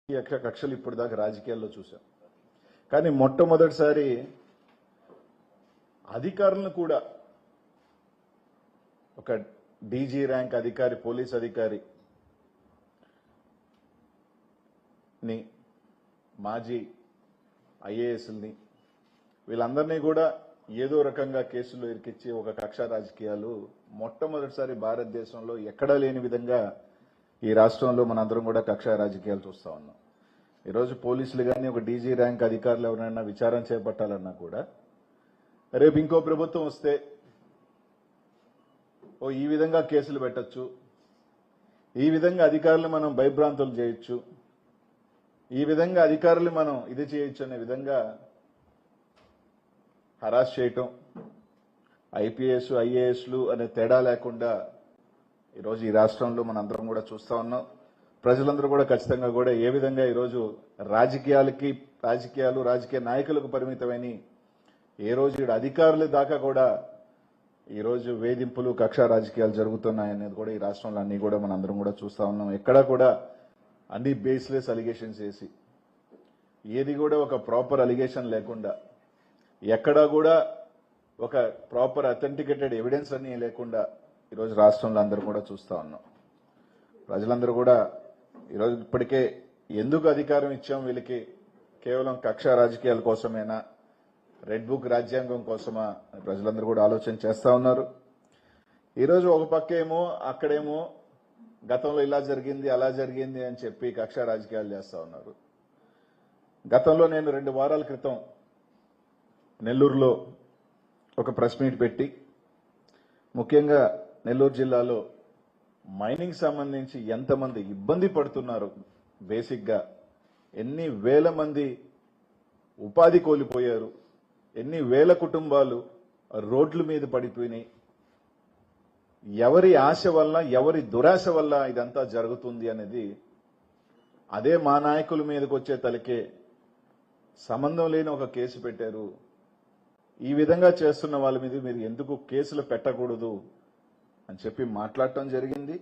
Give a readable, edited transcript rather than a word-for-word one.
కక్షలు ఇప్పుడు దాకా రాజకీయాల్లో చూసాం. కానీ మొట్టమొదటిసారి అధికారులను కూడా ఒక డీజీ ర్యాంక్ అధికారి, పోలీస్ అధికారి ని, మాజీ ఐఏఎస్ని, వీళ్ళందరినీ కూడా ఏదో రకంగా కేసుల్లో ఇరికిచ్చి ఒక కక్ష రాజకీయాలు మొట్టమొదటిసారి భారతదేశంలో ఎక్కడా లేని విధంగా ఈ రాష్ట్రంలో మనందరం కూడా కక్ష రాజకీయాలు చూస్తా ఉన్నాం. ఈరోజు పోలీసులు కానీ ఒక డీజీ ర్యాంక్ అధికారులు ఎవరైనా విచారణ చేపట్టాలన్నా కూడా రేపు ఇంకో ప్రభుత్వం వస్తే ఈ విధంగా కేసులు పెట్టచ్చు, ఈ విధంగా అధికారులు మనం భయభ్రాంతులు చేయొచ్చు, ఈ విధంగా అధికారులు మనం ఇది చేయొచ్చు అనే విధంగా హరాస్ చేయటం, ఐపీఎస్ ఐఏఎస్లు అనే తేడా లేకుండా ఈరోజు ఈ రాష్ట్రంలో మనందరం కూడా చూస్తా ఉన్నాం. ప్రజలందరూ కూడా ఖచ్చితంగా కూడా ఏ విధంగా ఈరోజు రాజకీయ నాయకులకు పరిమితమైన ఏ రోజు అధికారుల దాకా కూడా ఈరోజు వేధింపులు, కక్ష రాజకీయాలు జరుగుతున్నాయనేది కూడా ఈ రాష్ట్రంలో అన్ని కూడా మనందరం కూడా చూస్తా ఉన్నాం. ఎక్కడా కూడా అన్ని బేస్లెస్ అలిగేషన్స్ వేసి ఏది కూడా ఒక ప్రాపర్ అలిగేషన్ లేకుండా, ఎక్కడా కూడా ఒక ప్రాపర్ అథెంటికేటెడ్ ఎవిడెన్స్ అన్ని లేకుండా ఈరోజు రాష్ట్రంలో అందరూ కూడా చూస్తా ఉన్నాం. ప్రజలందరూ కూడా ఈరోజు ఇప్పటికే ఎందుకు అధికారం ఇచ్చాం వీళ్ళకి, కేవలం కక్ష రాజకీయాల కోసమేనా, రెడ్ బుక్ రాజ్యాంగం కోసమా ప్రజలందరూ కూడా ఆలోచన చేస్తా ఉన్నారు. ఈరోజు ఒక పక్కేమో అక్కడేమో గతంలో ఇలా జరిగింది అలా జరిగింది అని చెప్పి కక్ష రాజకీయాలు చేస్తా ఉన్నారు. గతంలో నేను 2 వారాల క్రితం నెల్లూరులో ఒక ప్రెస్ మీట్ పెట్టి ముఖ్యంగా నెల్లూరు జిల్లాలో మైనింగ్ సంబంధించి ఎంతమంది ఇబ్బంది పడుతున్నారు, బేసిక్గా ఎన్ని వేల మంది ఉపాధి కోల్పోయారు, ఎన్ని వేల కుటుంబాలు రోడ్ల మీద పడిపోయినాయి, ఎవరి ఆశ వల్ల ఎవరి దురాశ వల్ల ఇదంతా జరుగుతుంది అనేది అదే మా నాయకుల మీదకి వచ్చే తలకే సంబంధం లేని ఒక కేసు పెట్టారు. ఈ విధంగా చేస్తున్న వాళ్ళ మీద మీరు ఎందుకు కేసులు పెట్టకూడదు అని చెప్పి మాట్లాడటం జరిగింది.